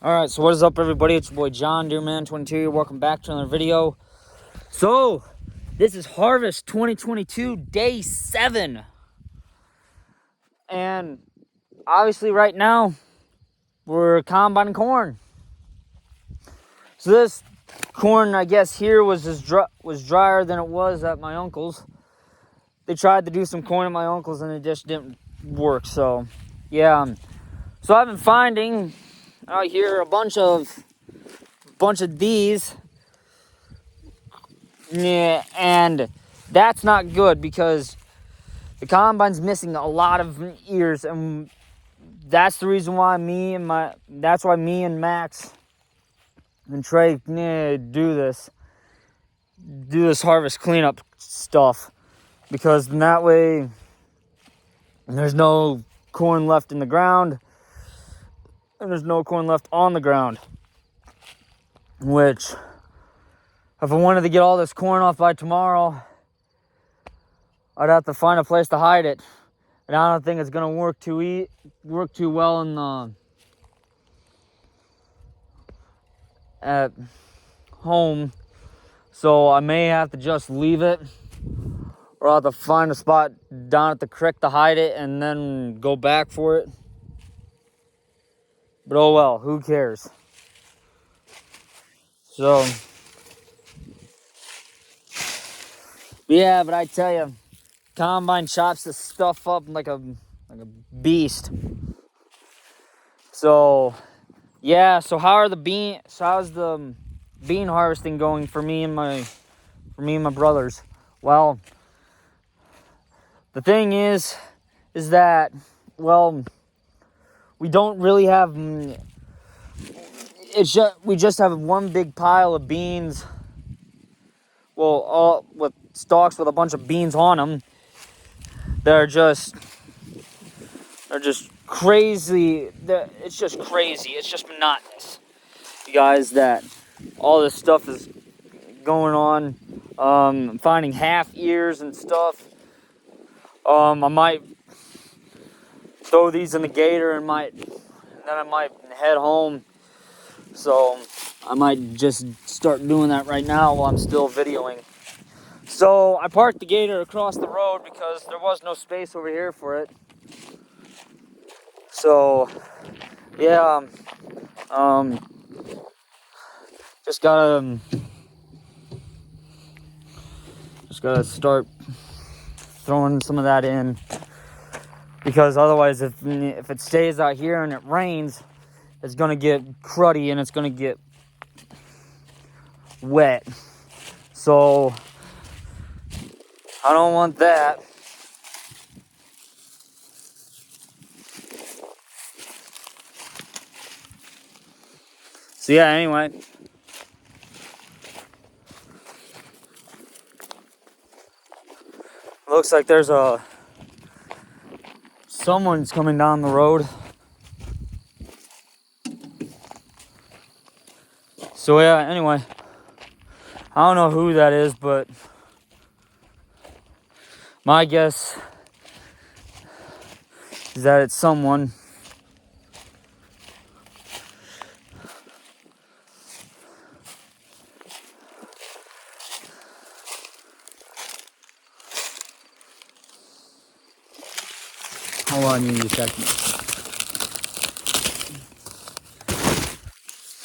Alright, so what is up, everybody? It's your boy John Deerman22. Welcome back to another video. So, this is Harvest 2022, Day 7. And obviously right now, we're combining corn. So this corn, I guess, here was drier than it was at my uncle's. They tried to do some corn at my uncle's and it just didn't work. So, yeah. So I've been finding out here a bunch of these. Yeah, and that's not good because the combine's missing a lot of ears, and that's the reason why me and Max and Trey do this harvest cleanup stuff, because in that way there's no corn left in the ground and there's no corn left on the ground, which, if I wanted to get all this corn off by tomorrow, I'd have to find a place to hide it, and I don't think it's gonna work too well in the at home. So I may have to just leave it, or I'll have to find a spot down at the creek to hide it and then go back for it. But oh well, who cares? So yeah, but I tell you, combine chops this stuff up like a beast. So yeah, so how's the bean harvesting going for me and my brothers? Well, the thing is that, well, we don't really have, we just have one big pile of beans. Well, all with stalks with a bunch of beans on them. They're just crazy. It's just crazy. It's just monotonous, you guys, that all this stuff is going on. I'm finding half ears and stuff. I might throw these in the gator and then I might head home. So I might just start doing that right now while I'm still videoing. So I parked the gator across the road because there was no space over here for it. So yeah, just gotta start throwing some of that in, because otherwise if it stays out here and it rains, it's gonna get cruddy and it's gonna get wet. So I don't want that. So yeah, anyway. Looks like there's someone's coming down the road. So yeah, anyway. I don't know who that is, but my guess is that it's someone. Hold on, give me a second.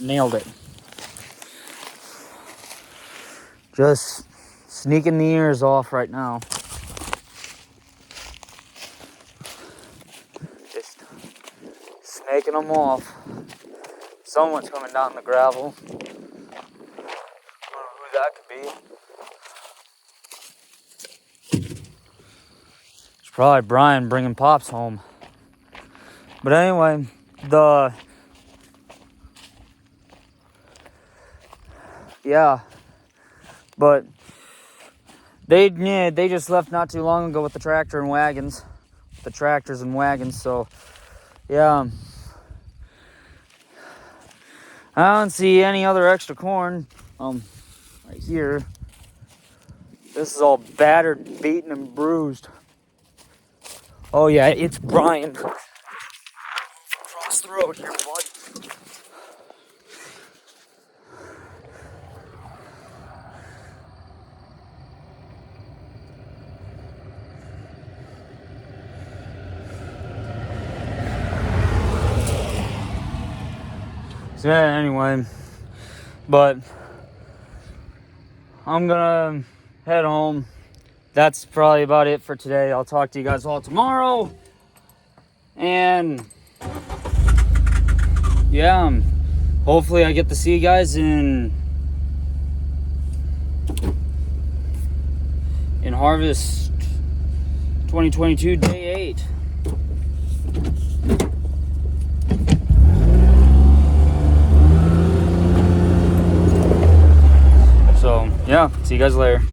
Nailed it. Just sneaking the ears off right now. Just snaking them off. Someone's coming down the gravel. I don't know who that could be. It's probably Brian bringing Pops home. But anyway, but they just left not too long ago with the tractors and wagons. So yeah, I don't see any other extra corn right here. This is all battered, beaten, and bruised. Oh yeah, it's Brian. Cross the road here, bud. So yeah, anyway, but I'm gonna head home. That's probably about it for today. I'll talk to you guys all tomorrow. And yeah, hopefully I get to see you guys in Harvest 2022 day 8. So yeah, see you guys later.